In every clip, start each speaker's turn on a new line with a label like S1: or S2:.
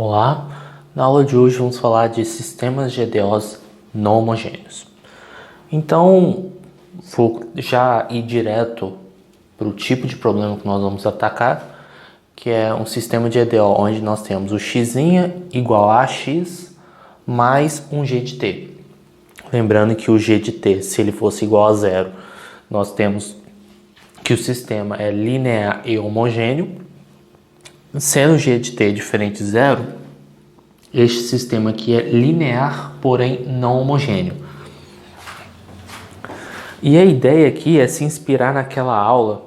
S1: Olá, na aula de hoje vamos falar de sistemas de EDOs não homogêneos. Então, vou já ir direto para o tipo de problema que nós vamos atacar, que é um sistema de EDO onde nós temos o x' igual a x mais um g de t. Lembrando que o g de t, se ele fosse igual a zero, nós temos que o sistema é linear e homogêneo. Sendo g de t diferente de zero, este sistema aqui é linear, porém não homogêneo. E a ideia aqui é se inspirar naquela aula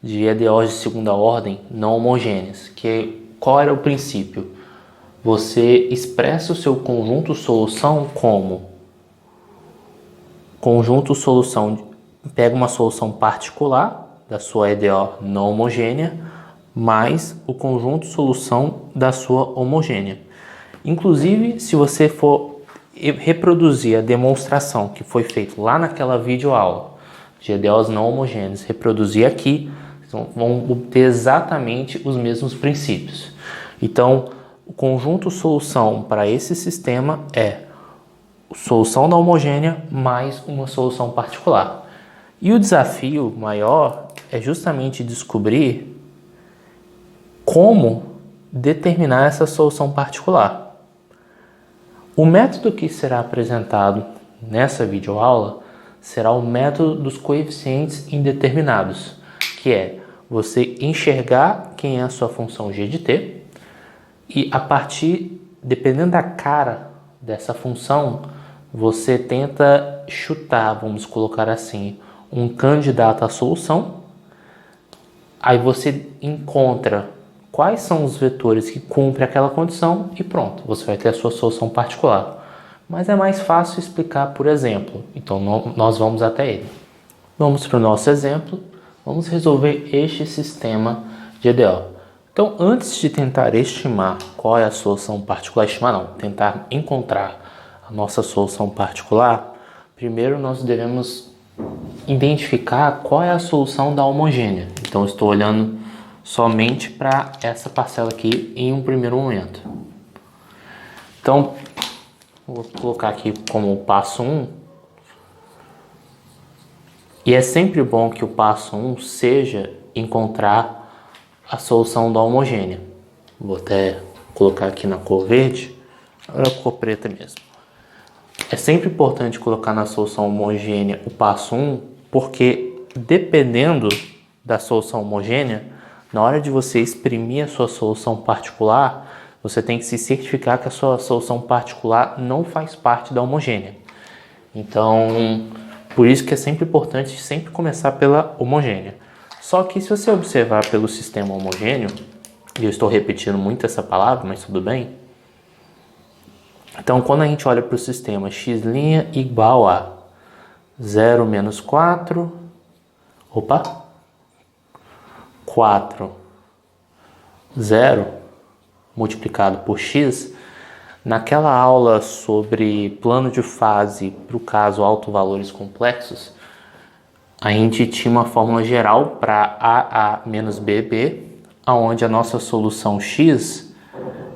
S1: de EDOs de segunda ordem não homogêneas, qual era o princípio? Você expressa o seu conjunto solução como conjunto solução, pega uma solução particular da sua EDO não homogênea, mais o conjunto solução da sua homogênea. Inclusive, se você for reproduzir a demonstração que foi feita lá naquela videoaula de EDOs não homogêneos, reproduzir aqui, vão obter exatamente os mesmos princípios. Então, o conjunto solução para esse sistema é solução da homogênea mais uma solução particular. E o desafio maior é justamente descobrir como determinar essa solução particular. O método que será apresentado nessa videoaula será o método dos coeficientes indeterminados, que é você enxergar quem é a sua função g de t e a partir, dependendo da cara dessa função, você tenta chutar, vamos colocar assim, um candidato à solução. Aí você encontra quais são os vetores que cumprem aquela condição e pronto, você vai ter a sua solução particular. Mas é mais fácil explicar por exemplo, então nós vamos até ele. Vamos para o nosso exemplo, vamos resolver este sistema de EDO. Então, antes de tentar estimar qual é a solução particular, tentar encontrar a nossa solução particular, primeiro nós devemos identificar qual é a solução da homogênea. Então, estou olhando somente para essa parcela aqui em um primeiro momento. Então, vou colocar aqui como passo 1. E é sempre bom que o passo 1 seja encontrar a solução da homogênea. Vou até colocar aqui na cor verde, agora a cor preta mesmo. É sempre importante colocar na solução homogênea o passo 1, porque dependendo da solução homogênea, na hora de você exprimir a sua solução particular, você tem que se certificar que a sua solução particular não faz parte da homogênea. Então, por isso que é sempre importante sempre começar pela homogênea. Só que se você observar pelo sistema homogêneo, e eu estou repetindo muito essa palavra, mas tudo bem. Então, quando a gente olha para o sistema x' igual a 0 menos 4, 0 multiplicado por x, naquela aula sobre plano de fase para o caso autovalores complexos, a gente tinha uma fórmula geral para AA menos BB, onde a nossa solução x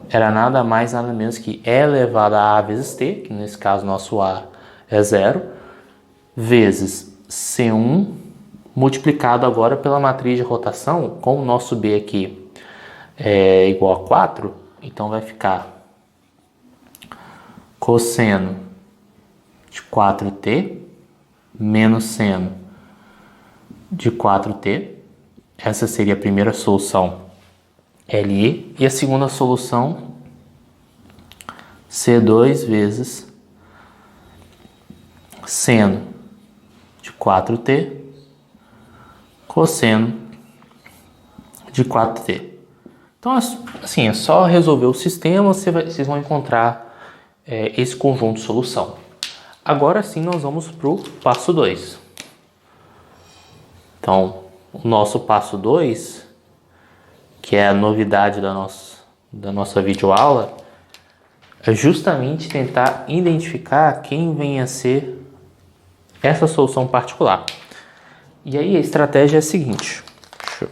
S1: era nada mais nada menos que E elevado a A vezes T, que nesse caso nosso A é 0, vezes C1 multiplicado agora pela matriz de rotação, como o nosso B aqui é igual a 4, então vai ficar cosseno de 4t menos seno de 4t. Essa seria a primeira solução LI. E a segunda solução, C2 vezes seno de 4t cosseno de 4t. Então, assim, é só resolver o sistema, vocês vão encontrar esse conjunto de solução. Agora sim, nós vamos para o passo 2. Então, o nosso passo 2, que é a novidade da nossa videoaula, é justamente tentar identificar quem vem a ser essa solução particular. E aí a estratégia é a seguinte, deixa eu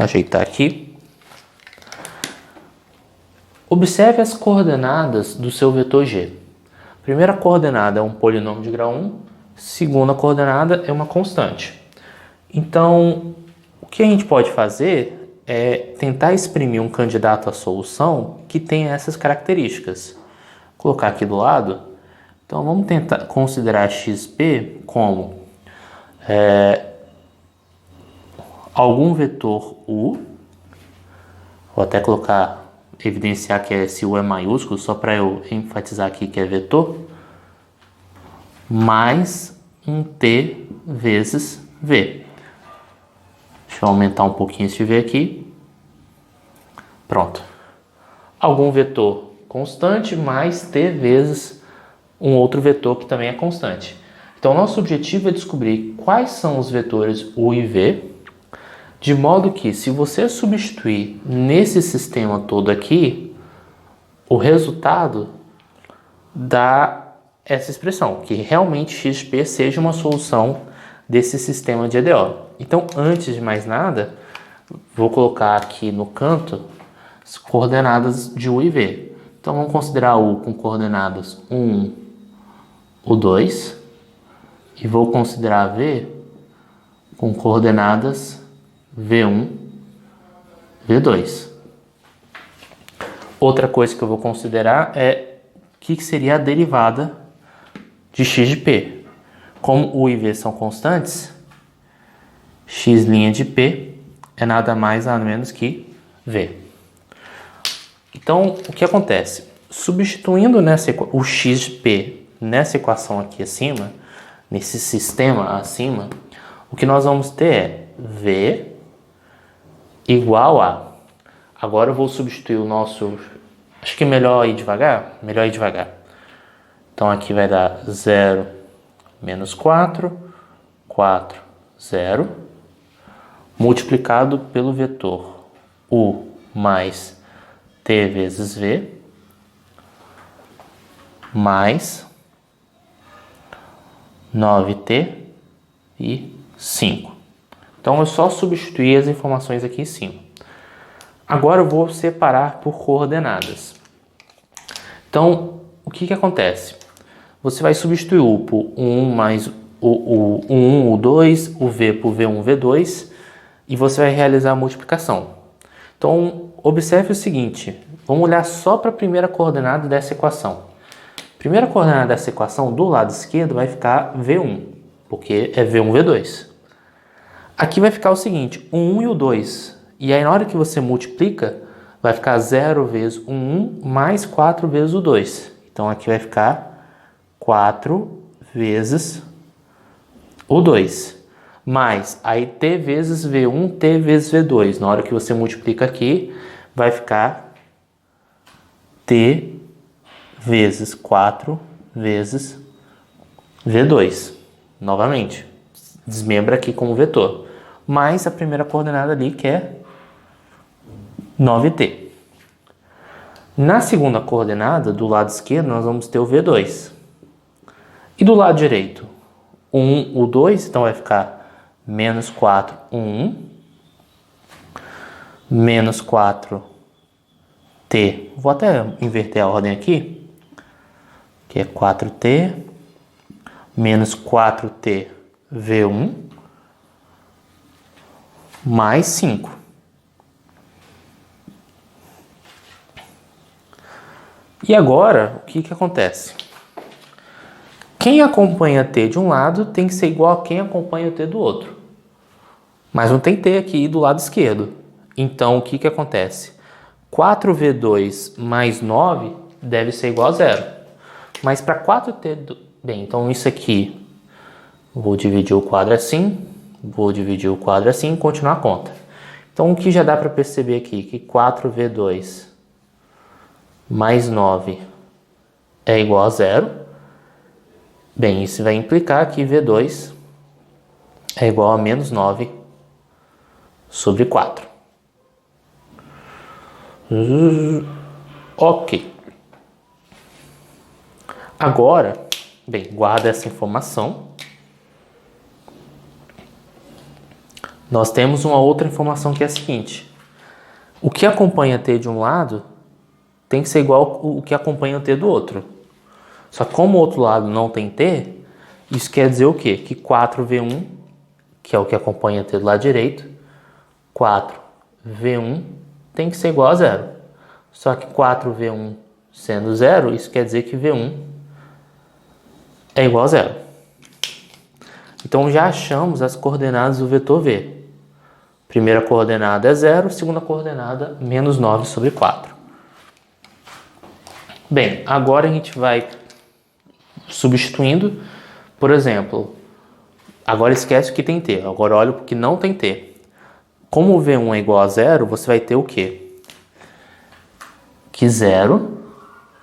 S1: ajeitar aqui. Observe as coordenadas do seu vetor G. Primeira coordenada é um polinômio de grau 1, segunda coordenada é uma constante. Então, o que a gente pode fazer é tentar exprimir um candidato à solução que tenha essas características. Vou colocar aqui do lado. Então, vamos tentar considerar xp como algum vetor u. Vou até evidenciar que esse u é maiúsculo, só para eu enfatizar aqui que é vetor, mais um t vezes v. Deixa eu aumentar um pouquinho esse v aqui. Pronto. Algum vetor constante mais t vezes um outro vetor que também é constante. Então, nosso objetivo é descobrir quais são os vetores u e v, de modo que, se você substituir nesse sistema todo aqui, o resultado dá essa expressão, que realmente xp seja uma solução desse sistema de EDO. Então, antes de mais nada, vou colocar aqui no canto as coordenadas de u e v. Então, vamos considerar u com coordenadas 1, U2, e vou considerar v com coordenadas V1, V2. Outra coisa que eu vou considerar é o que seria a derivada de x de p. Como u e v são constantes, x' de p é nada mais nada menos que v. Então, o que acontece? Substituindo o x de p nessa equação aqui acima, nesse sistema acima, o que nós vamos ter é v igual a... Agora eu vou substituir o nosso... Acho que é melhor ir devagar. Então aqui vai dar 0 menos 4, 4, 0, multiplicado pelo vetor u mais t vezes v, mais 9t e 5. Então, eu só substituí as informações aqui em cima. Agora eu vou separar por coordenadas. Então, o que acontece? Você vai substituir o U por 1 mais o 1, o 2, o V por V1, V2, e você vai realizar a multiplicação. Então, observe o seguinte, vamos olhar só para a primeira coordenada dessa equação. Primeira coordenada dessa equação, do lado esquerdo, vai ficar V1, porque é V1, V2. Aqui vai ficar o seguinte, o 1 e o 2. E aí na hora que você multiplica, vai ficar 0 vezes o 1 mais 4 vezes o 2. Então aqui vai ficar 4 vezes o 2. Mais aí t vezes V1, t vezes V2. Na hora que você multiplica aqui, vai ficar t vezes 4 vezes V2. Novamente, desmembra aqui como vetor. Mais a primeira coordenada ali, que é 9t. Na segunda coordenada, do lado esquerdo, nós vamos ter o V2. E do lado direito, o 1, o 2, então vai ficar menos 4, 1, menos 4t. Vou até inverter a ordem aqui, que é 4t, menos 4t V1, mais 5. E agora, o que acontece? Quem acompanha t de um lado tem que ser igual a quem acompanha o t do outro. Mas não tem t aqui do lado esquerdo. Então, o que acontece? 4v2 mais 9 deve ser igual a 0. Mas para 4t... Bem, então isso aqui, vou dividir o quadro assim, vou dividir o quadro assim e continuar a conta. Então, o que já dá para perceber aqui? Que 4v2 mais 9 é igual a 0. Bem, isso vai implicar que v2 é igual a menos 9 sobre 4. Ok. Agora, bem, guarda essa informação. Nós temos uma outra informação que é a seguinte. O que acompanha t de um lado tem que ser igual o que acompanha o t do outro. Só que como o outro lado não tem t, isso quer dizer o quê? Que 4v1, que é o que acompanha t do lado direito, 4v1 tem que ser igual a zero. Só que 4v1 sendo zero, isso quer dizer que v1 é igual a zero. Então já achamos as coordenadas do vetor v. Primeira coordenada é 0, segunda coordenada, menos 9 sobre 4. Bem, agora a gente vai substituindo. Por exemplo, agora esquece o que tem t, agora olha o que não tem t. Como o v1 é igual a 0, você vai ter o quê? Que 0,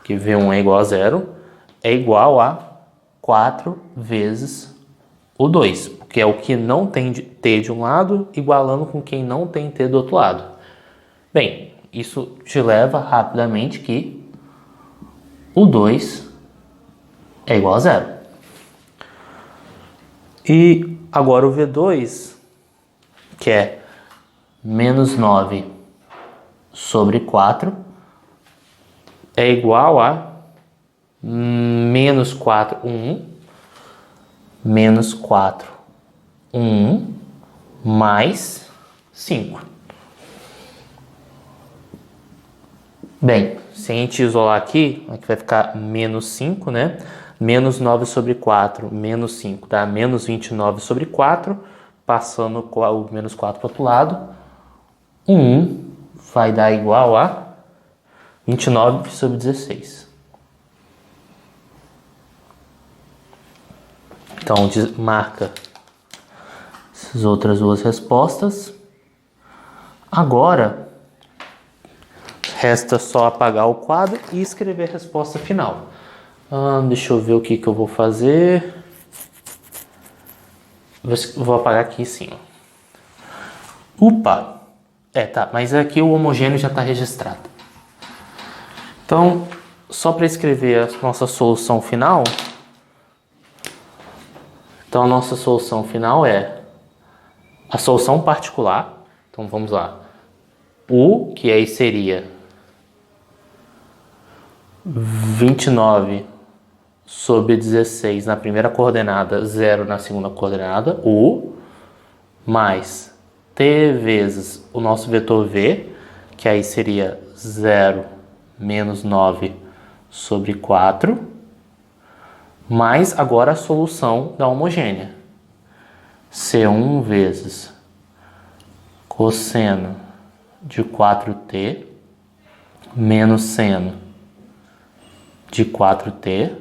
S1: que v1 é igual a 0, é igual a 4 vezes o 2, porque é o que não tem t de um lado, igualando com quem não tem t do outro lado. Bem, isso te leva rapidamente que o 2 é igual a 0. E agora o V2, que é menos 9 sobre 4, é igual a menos 4, 1, menos 4, 1, mais 5. Bem, se a gente isolar aqui vai ficar menos 5, né? Menos 9 sobre 4, menos 5, dá menos 29 sobre 4, passando o menos 4 para o outro lado. 1 vai dar igual a 29 sobre 16. Então, marca essas outras duas respostas. Agora, resta só apagar o quadro e escrever a resposta final. Deixa eu ver o que eu vou fazer. Vou apagar aqui em cima. Opa! Tá, mas aqui o homogêneo já está registrado. Então, só para escrever a nossa solução final. Então, a nossa solução final é a solução particular. Então, vamos lá. U, que aí seria 29 sobre 16 na primeira coordenada, 0 na segunda coordenada, U, mais t vezes o nosso vetor v, que aí seria 0 menos 9 sobre 4, mais agora a solução da homogênea. C1 vezes cosseno de 4t menos seno de 4t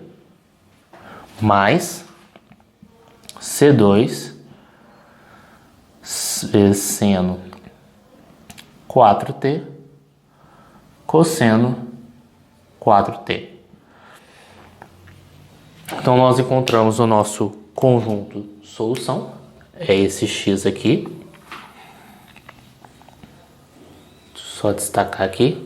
S1: mais C2 vezes seno 4t cosseno 4t. Então, nós encontramos o nosso conjunto solução, é esse x aqui. Só destacar aqui.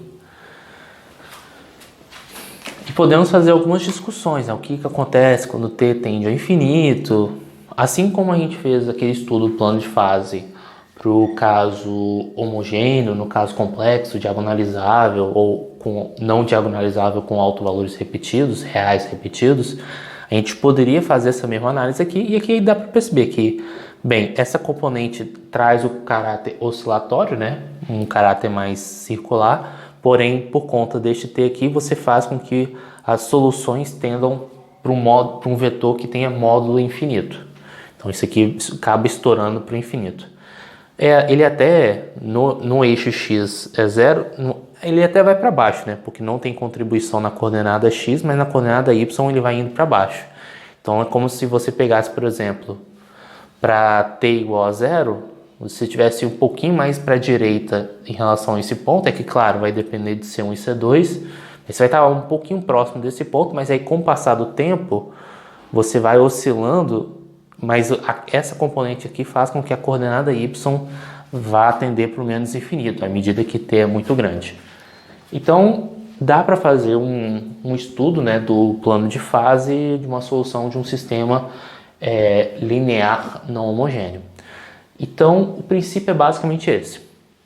S1: E podemos fazer algumas discussões, né? O que acontece quando t tende ao infinito. Assim como a gente fez aquele estudo do plano de fase para o caso homogêneo, no caso complexo, diagonalizável ou com não diagonalizável com autovalores repetidos, reais repetidos, a gente poderia fazer essa mesma análise aqui, e aqui dá para perceber que, bem, essa componente traz o caráter oscilatório, né? Um caráter mais circular, porém, por conta deste t aqui, você faz com que as soluções tendam para um vetor que tenha módulo infinito. Então, isso aqui acaba estourando para o infinito. Ele até, no eixo x é 0, ele até vai para baixo, né? Porque não tem contribuição na coordenada x, mas na coordenada y ele vai indo para baixo. Então, é como se você pegasse, por exemplo, para t igual a 0, se tivesse um pouquinho mais para a direita em relação a esse ponto, é que, claro, vai depender de C1 e C2, você vai estar um pouquinho próximo desse ponto, mas aí com o passar do tempo, você vai oscilando, mas essa componente aqui faz com que a coordenada y vá tender para o menos infinito, à medida que t é muito grande. Então, dá para fazer um estudo, né, do plano de fase de uma solução de um sistema linear não homogêneo. Então, o princípio é basicamente esse.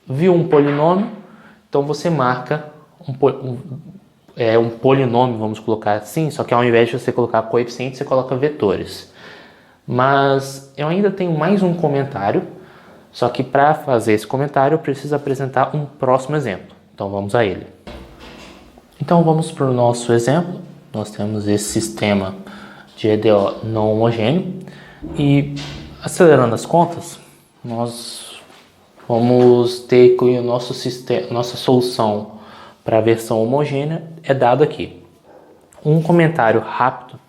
S1: Viu um polinômio, então você marca é um polinômio, vamos colocar assim, só que ao invés de você colocar coeficientes, você coloca vetores. Mas eu ainda tenho mais um comentário, só que para fazer esse comentário eu preciso apresentar um próximo exemplo. Então vamos a ele. Então vamos para o nosso exemplo. Nós temos esse sistema de EDO não homogêneo e, acelerando as contas, nós vamos ter que o nosso sistema, nossa solução para a versão homogênea é dado aqui. Um comentário rápido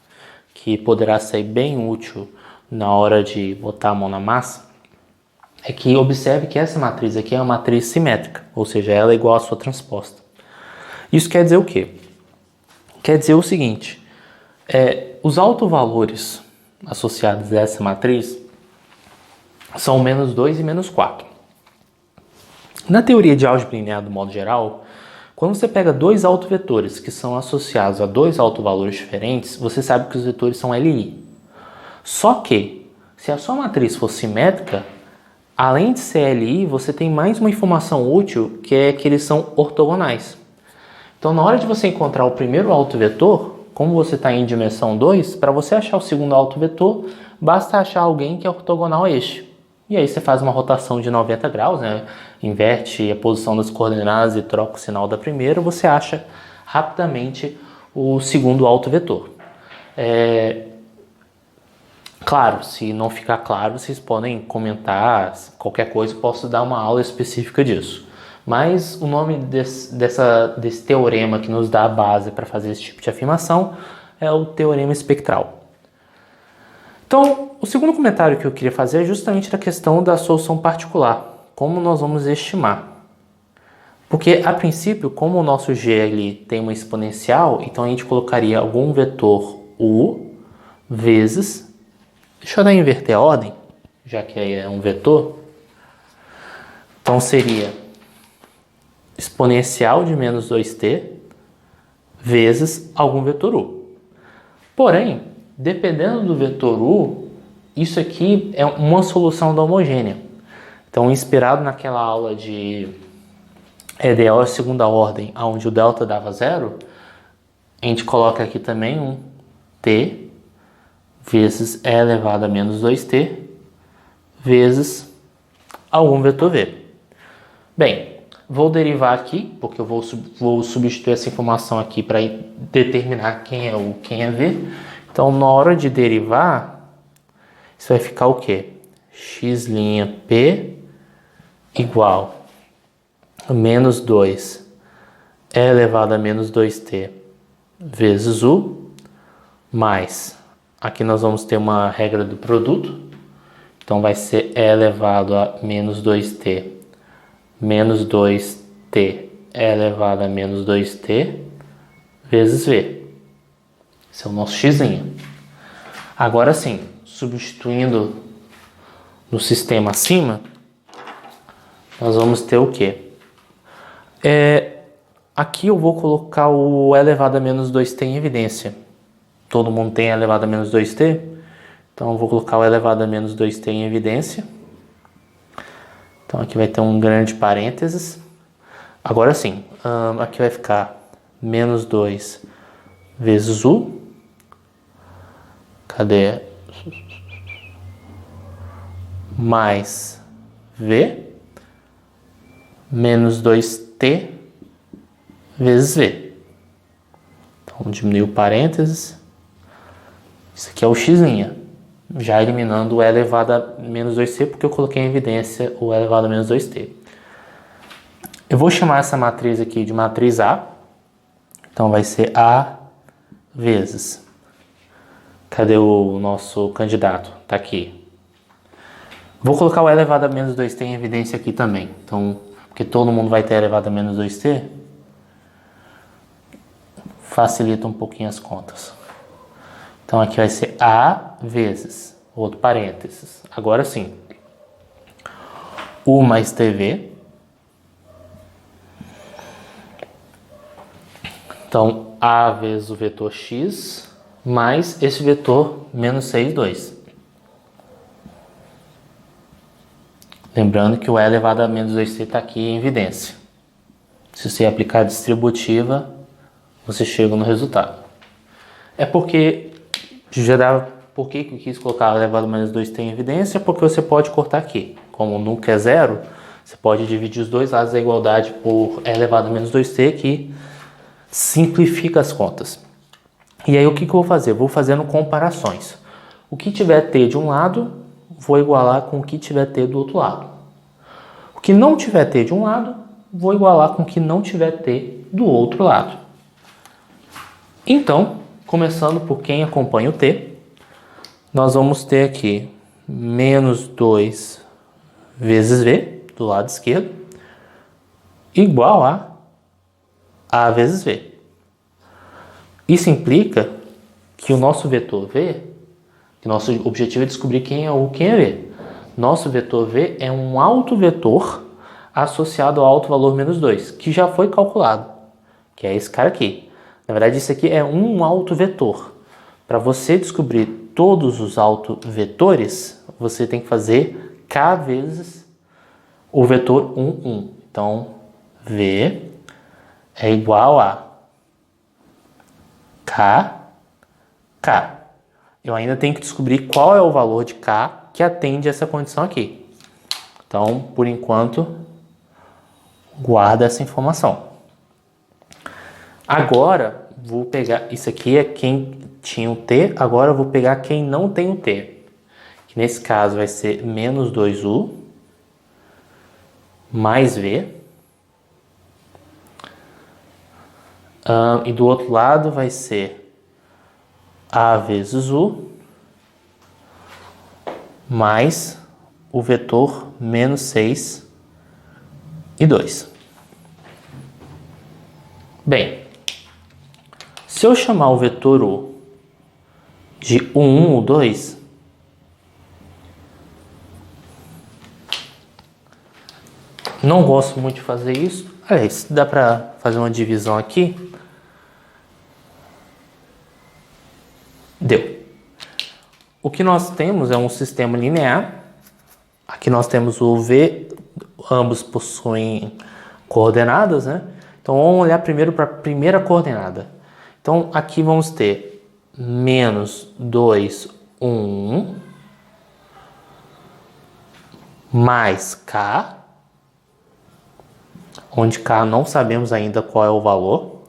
S1: que poderá ser bem útil na hora de botar a mão na massa é que observe que essa matriz aqui é uma matriz simétrica, ou seja, ela é igual à sua transposta. Isso quer dizer o quê? Quer dizer o seguinte, os autovalores associados a essa matriz são menos 2 e menos 4. Na teoria de álgebra linear do modo geral, quando você pega dois autovetores que são associados a dois autovalores diferentes, você sabe que os vetores são LI. Só que, se a sua matriz for simétrica, além de ser LI, você tem mais uma informação útil, que é que eles são ortogonais. Então, na hora de você encontrar o primeiro autovetor, como você está em dimensão 2, para você achar o segundo autovetor, basta achar alguém que é ortogonal a este. E aí você faz uma rotação de 90 graus, né? Inverte a posição das coordenadas e troca o sinal da primeira, você acha rapidamente o segundo autovetor. Claro, se não ficar claro, vocês podem comentar qualquer coisa, posso dar uma aula específica disso. Mas o nome desse teorema que nos dá a base para fazer esse tipo de afirmação é o teorema espectral. Então, o segundo comentário que eu queria fazer é justamente da questão da solução particular. Como nós vamos estimar? Porque, a princípio, como o nosso GL tem uma exponencial, então a gente colocaria algum vetor U vezes... Deixa eu dar inverter a ordem, já que aí é um vetor. Então, seria exponencial de menos 2t vezes algum vetor U. Porém, dependendo do vetor U, isso aqui é uma solução da homogênea. Então, inspirado naquela aula de EDO segunda ordem, onde o delta dava 0, a gente coloca aqui também um t vezes e elevado a menos 2t vezes algum vetor v. Bem, vou derivar aqui, porque eu vou substituir essa informação aqui para determinar quem é U, quem é v. Então, na hora de derivar, isso vai ficar o quê? X'P igual a menos 2 e elevado a menos 2t vezes U, mais, aqui nós vamos ter uma regra do produto, então vai ser e elevado a menos 2t menos 2t elevado a menos 2t vezes v. Esse é o nosso x. Agora sim, substituindo no sistema acima, nós vamos ter o quê? Aqui eu vou colocar o e elevado a menos 2t em evidência. Todo mundo tem e elevado a menos 2t? Então eu vou colocar o e elevado a menos 2t em evidência. Então aqui vai ter um grande parênteses. Agora sim, aqui vai ficar menos 2 vezes U. Cadê? Mais V. Menos 2T vezes V. Então diminuiu o parênteses. Isso aqui é o x'. Já eliminando o e elevado a menos 2c, porque eu coloquei em evidência o e elevado a menos 2t. Eu vou chamar essa matriz aqui de matriz A. Então vai ser A vezes... Cadê o nosso candidato? Está aqui. Vou colocar o e elevado a menos 2t em evidência aqui também. Então, porque todo mundo vai ter e elevado a menos 2t, facilita um pouquinho as contas. Então aqui vai ser A vezes, outro parênteses, agora sim, U mais TV. Então A vezes o vetor x mais esse vetor menos 6, 2. Lembrando que o e elevado a menos 2c está aqui em evidência. Se você aplicar a distributiva, você chega no resultado. É porque por que eu quis colocar elevado a menos 2t em evidência? Porque você pode cortar aqui. Como nunca é zero, você pode dividir os dois lados da igualdade por elevado a menos 2t, que simplifica as contas. E aí o que eu vou fazer? Vou fazendo comparações. O que tiver t de um lado, vou igualar com o que tiver t do outro lado. O que não tiver t de um lado, vou igualar com o que não tiver t do outro lado. Então, começando por quem acompanha o t, nós vamos ter aqui menos 2 vezes v, do lado esquerdo, igual a vezes v. Isso implica que o nosso vetor v, que nosso objetivo é descobrir quem é u, quem é v. Nosso vetor v é um autovetor associado ao alto valor menos 2, que já foi calculado, que é esse cara aqui. Na verdade, isso aqui é um autovetor. Para você descobrir todos os autovetores, você tem que fazer k vezes o vetor 1, 1. Então, v é igual a k. Eu ainda tenho que descobrir qual é o valor de k que atende essa condição aqui. Então, por enquanto, guarda essa informação. Agora, vou pegar... Isso aqui é quem tinha o t, agora eu vou pegar quem não tem o t. Que nesse caso vai ser menos 2u mais v. E do outro lado vai ser a vezes u mais o vetor menos 6 e 2. Bem, se eu chamar o vetor u de u1, u2, não gosto muito de fazer isso. Aliás, dá para fazer uma divisão aqui. Deu. O que nós temos é um sistema linear. Aqui nós temos o v, ambos possuem coordenadas, né? Então vamos olhar primeiro para a primeira coordenada. Então aqui vamos ter menos 2, 1, mais k, onde k não sabemos ainda qual é o valor,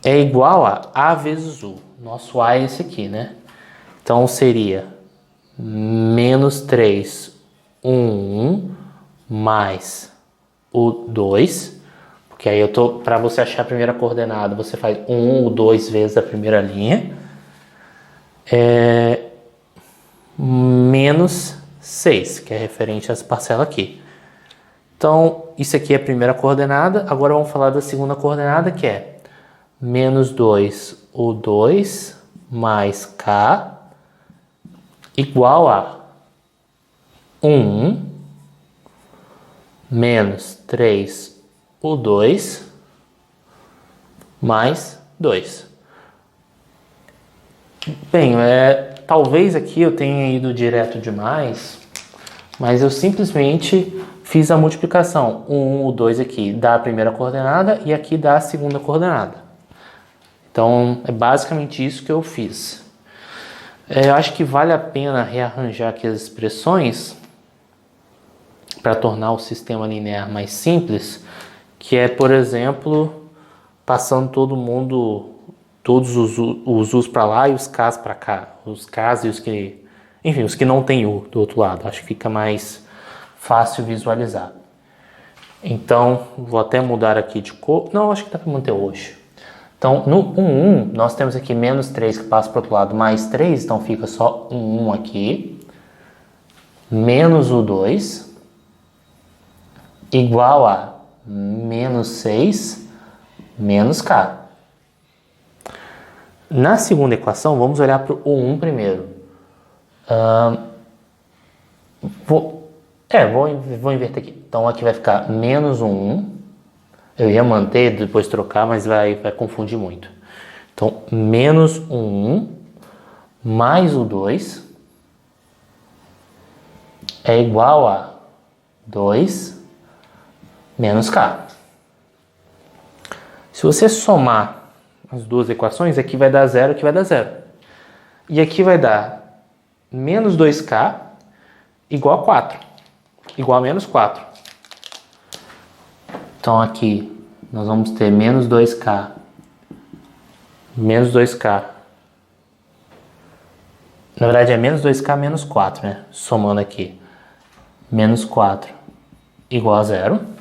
S1: é igual a vezes u. Nosso a é esse aqui, né? Então seria menos 3, 1 mais o 2, porque aí para você achar a primeira coordenada, você faz 1 ou 2 vezes a primeira linha, menos 6, que é referente a essa parcela aqui. Então, isso aqui é a primeira coordenada. Agora vamos falar da segunda coordenada, que é menos 2, o 2 mais k igual a 1 menos 3, o 2 mais 2. Bem, talvez aqui eu tenha ido direto demais, mas eu simplesmente fiz a multiplicação. 1, o 2 aqui dá a primeira coordenada e aqui dá a segunda coordenada. Então, é basicamente isso que eu fiz. Eu acho que vale a pena rearranjar aqui as expressões para tornar o sistema linear mais simples, que é, por exemplo, passando todos os u's para lá e os k's para cá. Os k's e os que... Enfim, os que não tem u do outro lado. Acho que fica mais fácil visualizar. Então, vou até mudar aqui de cor. Não, acho que dá para manter hoje. Então, no 1, nós temos aqui menos 3 que passa para o outro lado, mais 3, então fica só 1 aqui, menos o 2, igual a menos 6, menos k. Na segunda equação, vamos olhar para o 1 primeiro. Vou inverter aqui. Então, aqui vai ficar menos 1. Eu ia manter, depois trocar, mas vai confundir muito. Então, menos 1 mais o 2 é igual a 2 menos k. Se você somar as duas equações, aqui vai dar zero, aqui vai dar zero. E aqui vai dar menos 2k igual a 4, igual a menos 4. Então aqui nós vamos ter menos 2k, na verdade é menos 2k menos 4, né? Somando aqui, menos 4 igual a zero.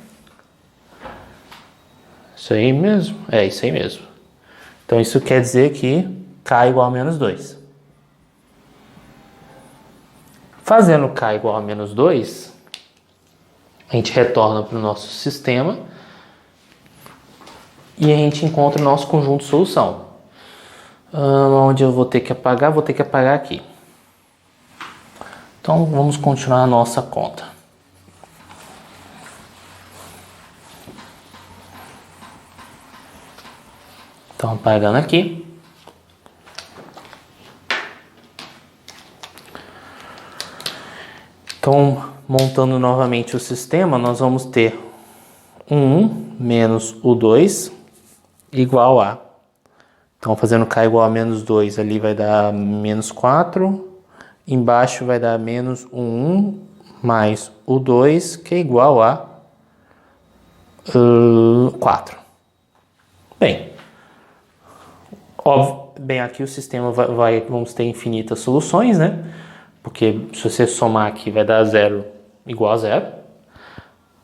S1: Isso aí mesmo? É isso aí mesmo. Então isso quer dizer que k igual a menos 2. Fazendo k igual a menos 2, a gente retorna para o nosso sistema e a gente encontra o nosso conjunto de solução. Onde eu vou ter que apagar? Vou ter que apagar aqui. Então vamos continuar a nossa conta. Então apagando aqui. Então, montando novamente o sistema, nós vamos ter o 1 menos o 2 igual a... Então, fazendo k igual a menos 2, ali vai dar menos 4. Embaixo vai dar menos o 1 mais o 2, que é igual a 4. Bem, óbvio, aqui o sistema vamos ter infinitas soluções, né? Porque se você somar aqui vai dar zero igual a zero.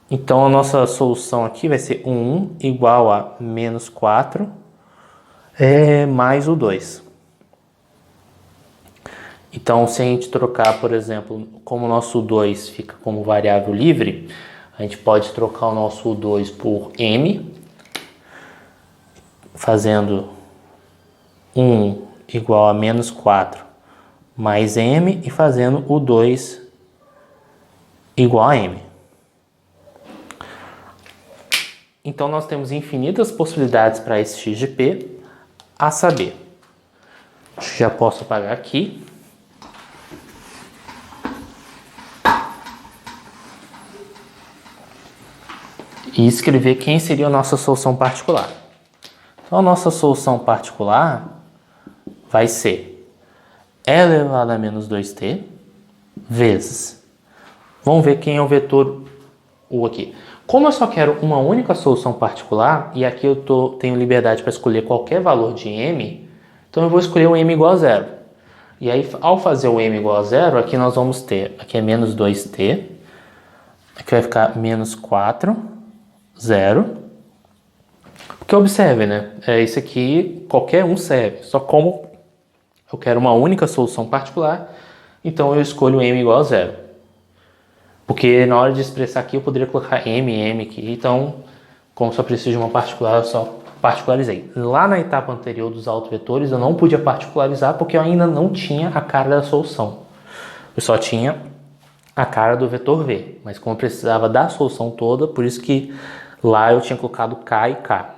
S1: Então a nossa solução aqui vai ser 1 igual a menos 4 mais o 2. Então se a gente trocar, por exemplo, como o nosso 2 fica como variável livre, a gente pode trocar o nosso 2 por m, fazendo 1 igual a menos 4 mais m e fazendo o 2 igual a m. Então nós temos infinitas possibilidades para esse x de p, a saber, já posso apagar aqui. E escrever quem seria a nossa solução particular. Então a nossa solução particular vai ser e elevado a menos 2t vezes... Vamos ver quem é o vetor u aqui. Como eu só quero uma única solução particular, e aqui eu tenho liberdade para escolher qualquer valor de m, então eu vou escolher o m igual a zero. E aí, ao fazer o m igual a zero, aqui nós vamos ter, aqui é menos 2t, aqui vai ficar menos 4, 0. Porque observe, né? Isso aqui, qualquer um serve, só como eu quero uma única solução particular, então eu escolho m igual a zero. Porque na hora de expressar aqui eu poderia colocar m aqui, então como só preciso de uma particular, eu só particularizei. Lá na etapa anterior dos autovetores eu não podia particularizar porque eu ainda não tinha a cara da solução. Eu só tinha a cara do vetor v, mas como eu precisava da solução toda, por isso que lá eu tinha colocado k e k.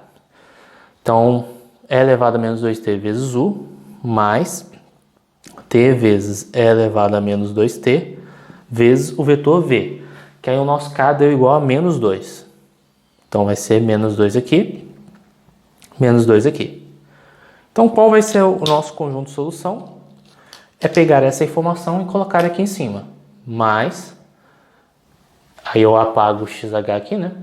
S1: Então, e elevado a menos 2t vezes u, mais t vezes e elevado a menos 2t, vezes o vetor v, que aí o nosso k deu igual a menos 2. Então, vai ser menos 2 aqui, menos 2 aqui. Então, qual vai ser o nosso conjunto de solução? É pegar essa informação e colocar aqui em cima. Mais, aí eu apago o xh aqui, né?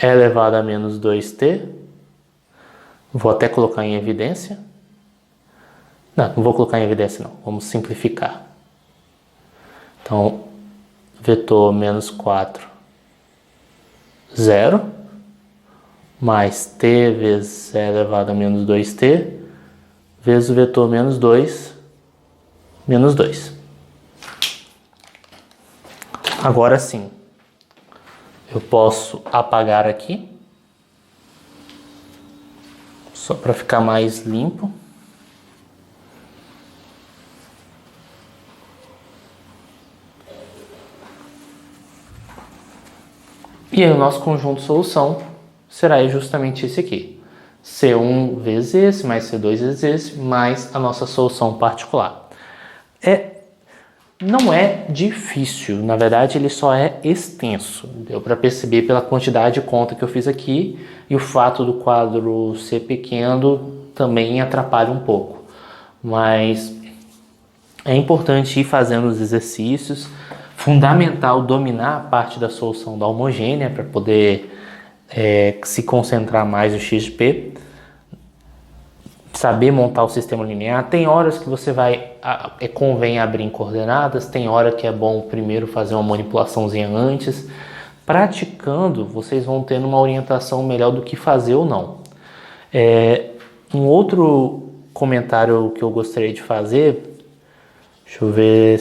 S1: E elevado a menos 2t, vou até colocar em evidência. Não vou colocar em evidência não, vamos simplificar. Então, vetor menos 4, 0, mais t vezes e elevado a menos 2t, vezes o vetor menos 2, menos 2. Agora sim, eu posso apagar aqui, só para ficar mais limpo. E aí o nosso conjunto de solução será justamente esse aqui. C1 vezes esse, mais C2 vezes esse, mais a nossa solução particular. não é difícil, na verdade ele só é extenso. Deu para perceber pela quantidade de conta que eu fiz aqui, e o fato do quadro ser pequeno também atrapalha um pouco. Mas é importante ir fazendo os exercícios, fundamental dominar a parte da solução da homogênea para poder se concentrar mais no XP, saber montar o sistema linear. Tem horas que você convém abrir em coordenadas, tem hora que é bom primeiro fazer uma manipulaçãozinha antes. Praticando, vocês vão tendo uma orientação melhor do que fazer ou não. Um outro comentário que eu gostaria de fazer, deixa eu ver,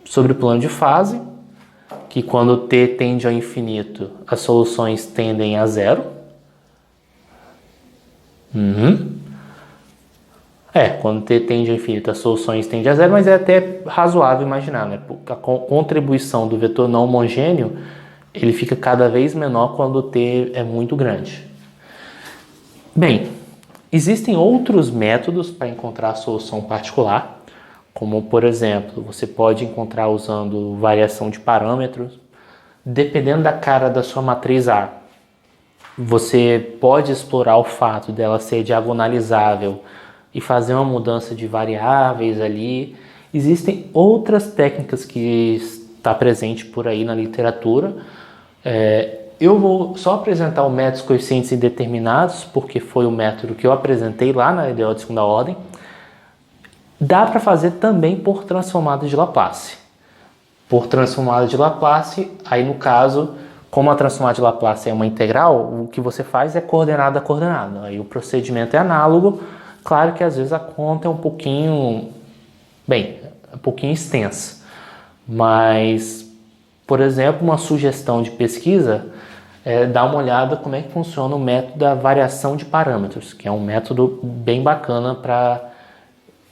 S1: sobre o plano de fase, que quando t tende ao infinito, as soluções tendem a zero. Quando t tende ao infinito, as soluções tendem a zero, mas é até razoável imaginar, né? A contribuição do vetor não homogêneo, ele fica cada vez menor quando t é muito grande. Bem, existem outros métodos para encontrar a solução particular, como, por exemplo, você pode encontrar usando variação de parâmetros. Dependendo da cara da sua matriz A, você pode explorar o fato dela ser diagonalizável e fazer uma mudança de variáveis ali. Existem outras técnicas que está presente por aí na literatura. Eu vou só apresentar o método dos coeficientes indeterminados, porque foi o método que eu apresentei lá na EDO de segunda ordem. Dá para fazer também por transformada de Laplace. Por transformada de Laplace, aí no caso, como a transformada de Laplace é uma integral, o que você faz é coordenada a coordenada. Aí o procedimento é análogo. Claro que às vezes a conta é um pouquinho extensa. Mas, por exemplo, uma sugestão de pesquisa é dar uma olhada como é que funciona o método da variação de parâmetros, que é um método bem bacana para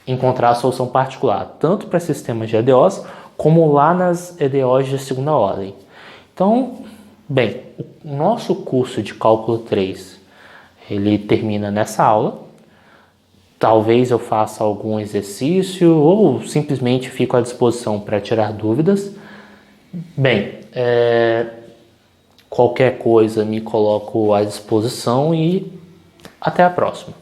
S1: encontrar a solução particular, tanto para sistemas de EDOs, como lá nas EDOs de segunda ordem. Então, bem, o nosso curso de Cálculo 3, ele termina nessa aula. Talvez eu faça algum exercício ou simplesmente fico à disposição para tirar dúvidas. Bem, qualquer coisa me coloco à disposição e até a próxima.